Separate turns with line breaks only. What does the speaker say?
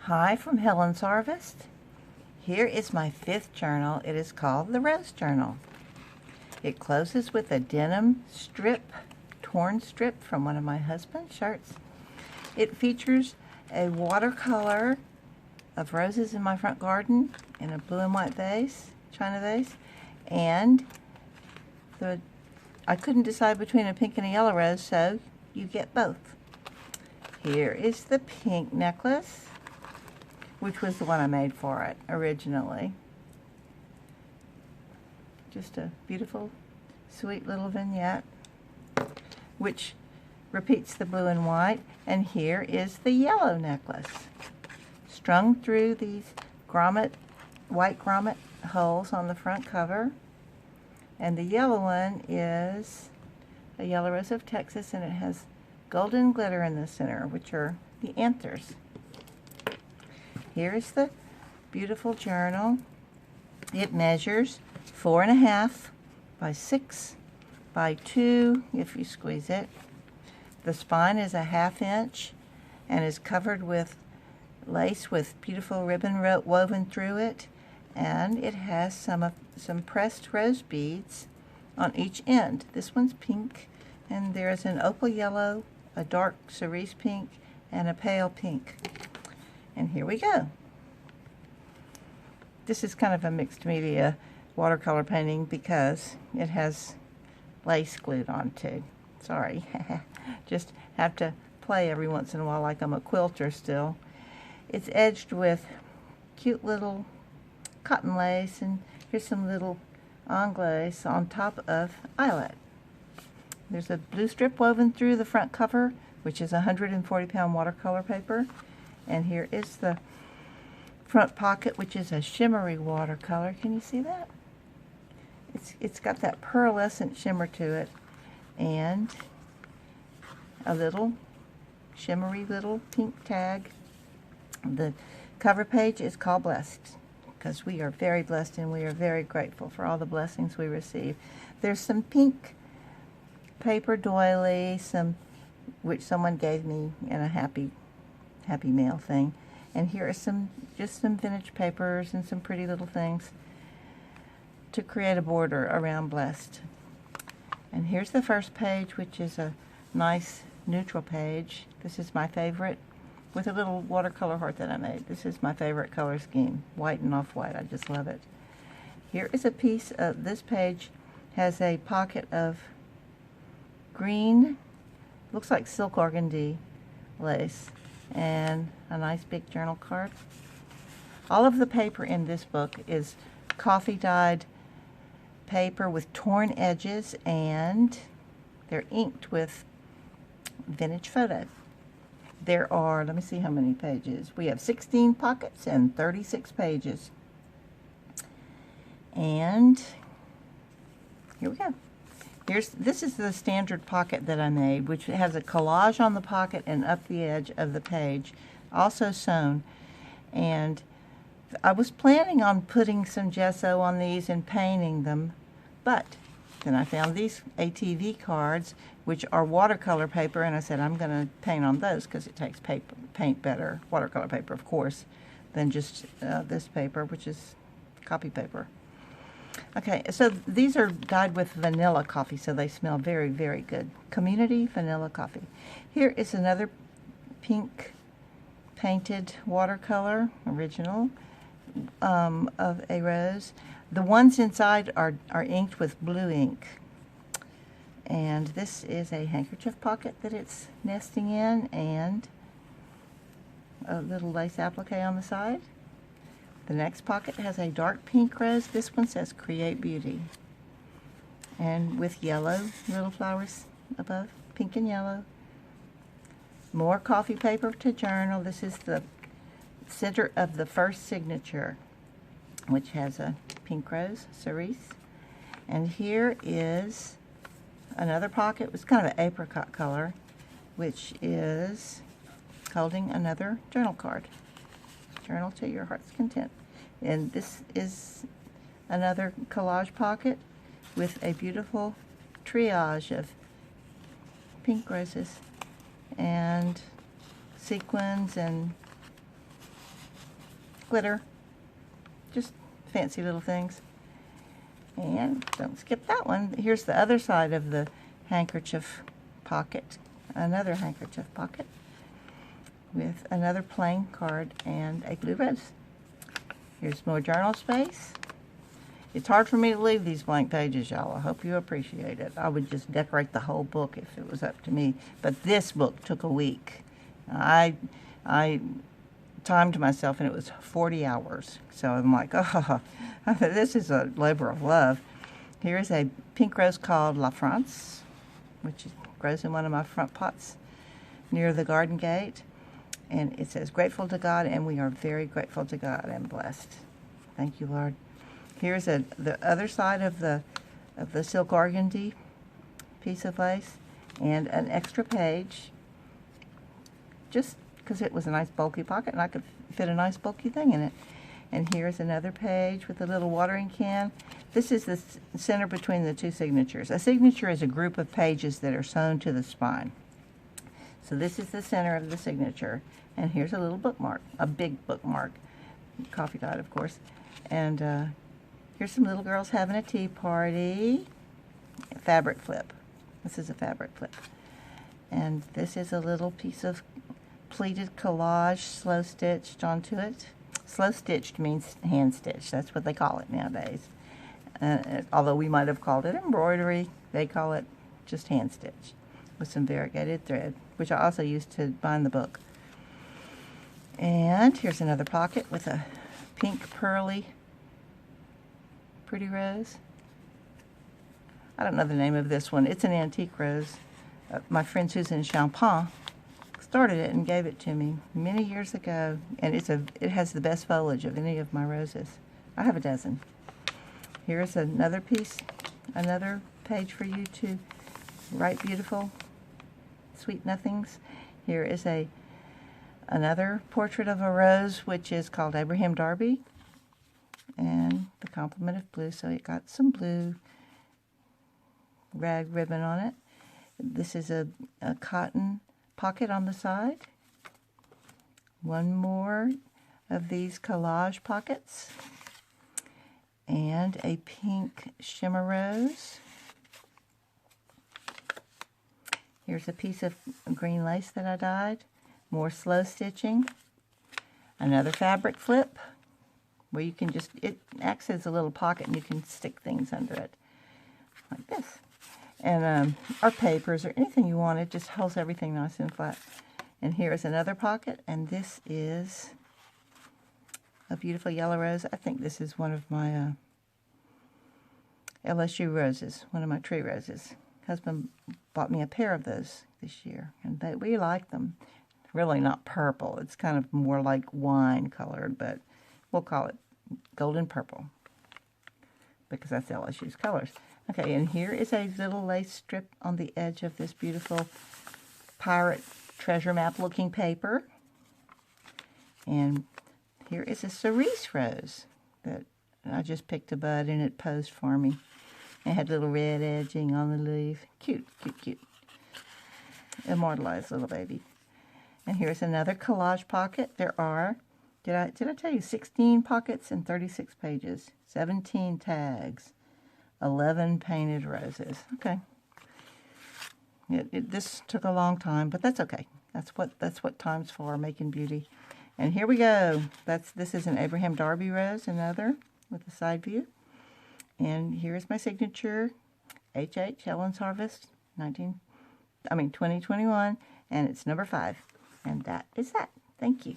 Hi from Helen's Harvest. Here is my 5th journal. It is called the Rose Journal. It closes with a denim strip, torn strip from one of my husband's shirts. It features a watercolor of roses in my front garden in a blue and white vase, china vase, and I couldn't decide between a pink and a yellow rose, so you get both. Here is the pink necklace, which was the one I made for it originally. Just a beautiful, sweet little vignette, which repeats the blue and white. And here is the yellow necklace, strung through these white grommet holes on the front cover. And the yellow one is a yellow rose of Texas, and it has golden glitter in the center, which are the anthers. Here is the beautiful journal. It measures 4.5 by 6 by 2 if you squeeze it. The spine is a 1/2 inch and is covered with lace with beautiful ribbon woven through it, and it has some pressed rose beads on each end. This one's pink, and there is an opal yellow, a dark cerise pink, and a pale pink. And here we go. This is kind of a mixed media watercolor painting because it has lace glued on too. Sorry. Just have to play every once in a while like I'm a quilter still. It's edged with cute little cotton lace, and here's some little anglaise on top of eyelet. There's a blue strip woven through the front cover, which is 140-pound watercolor paper. And here is the front pocket, which is a shimmery watercolor. Can you see that? It's got that pearlescent shimmer to it, and a little shimmery little pink tag. The cover page is called Blessed, because we are very blessed and we are very grateful for all the blessings we receive. There's some pink paper doily, which someone gave me in a happy mail thing. And here are just some vintage papers and some pretty little things to create a border around Blessed. And here's the first page, which is a nice neutral page. This is my favorite, with a little watercolor heart that I made. This is my favorite color scheme, white and off-white. I just love it. Here is a piece of this page, has a pocket of green, looks like silk organdy lace, and a nice big journal card. All of the paper in this book is coffee dyed paper with torn edges, and they're inked with vintage photo. There are, let me see how many pages. We have 16 pockets and 36 pages. And here we go. This is the standard pocket that I made, which has a collage on the pocket and up the edge of the page, also sewn. And I was planning on putting some gesso on these and painting them, but then I found these ATV cards, which are watercolor paper, and I said I'm going to paint on those because it takes paint better, watercolor paper, of course, than just this paper, which is copy paper. Okay, so these are dyed with vanilla coffee, so they smell very, very good. Community vanilla coffee. Here is another pink painted watercolor, original, of a rose. The ones inside are inked with blue ink. And this is a handkerchief pocket that it's nesting in, and a little lace applique on the side. The next pocket has a dark pink rose. This one says Create Beauty, and with yellow little flowers above, pink and yellow. More coffee paper to journal. This is the center of the first signature, which has a pink rose, cerise. And here is another pocket. It's kind of an apricot color, which is holding another journal card. Journal to your heart's content. And this is another collage pocket with a beautiful triage of pink roses and sequins and glitter. Just fancy little things. And don't skip that one. Here's the other side of the handkerchief pocket. Another handkerchief pocket with another plain card and a blue rose. Here's more journal space. It's hard for me to leave these blank pages, y'all. I hope you appreciate it. I would just decorate the whole book if it was up to me. But this book took a week. I timed myself, and it was 40 hours. So I'm like, oh, this is a labor of love. Here is a pink rose called La France, which grows in one of my front pots near the garden gate. And it says, grateful to God, and we are very grateful to God and blessed. Thank you, Lord. Here's the other side of the silk organdy piece of lace, and an extra page, just because it was a nice bulky pocket, and I could fit a nice bulky thing in it. And here's another page with a little watering can. This is the center between the two signatures. A signature is a group of pages that are sewn to the spine. So this is the center of the signature. And here's a little bookmark, a big bookmark. Coffee dot, of course. And here's some little girls having a tea party. A fabric flip. This is a fabric flip. And this is a little piece of pleated collage, slow stitched onto it. Slow stitched means hand stitched. That's what they call it nowadays. Although we might have called it embroidery, they call it just hand stitched with some variegated thread, which I also used to bind the book. And here's another pocket with a pink pearly pretty rose. I don't know the name of this one. It's an antique rose. My friend Susan Champagne started it and gave it to me many years ago, and it has the best foliage of any of my roses. I have a dozen. Here's another piece, another page for you to write beautiful, sweet nothings. Here is another portrait of a rose, which is called Abraham Darby, and the complement of blue, so it got some blue rag ribbon on it. This is a cotton pocket on the side. One more of these collage pockets, and a pink shimmer rose. Here's a piece of green lace that I dyed. More slow stitching. Another fabric flip where you can it acts as a little pocket and you can stick things under it like this. And or papers or anything you want. It just holds everything nice and flat. And here is another pocket, and this is a beautiful yellow rose. I think this is one of my LSU roses, one of my tree roses. Husband bought me a pair of those this year, and we like them. Really not purple. It's kind of more like wine colored, but we'll call it golden purple because that's LSU's colors. Okay, and here is a little lace strip on the edge of this beautiful pirate treasure map looking paper. And here is a cerise rose that I just picked a bud and it posed for me. It had little red edging on the leaf. Cute, cute, cute. Immortalized little baby. And here's another collage pocket. There are, did I tell you, 16 pockets and 36 pages, 17 tags, 11 painted roses. Okay. This took a long time, but that's okay. That's what time's for, making beauty. And here we go. This is an Abraham Darby rose, another with a side view. And here's my signature, HH Helen's Harvest, 2021, and it's number 5. And that is that. Thank you.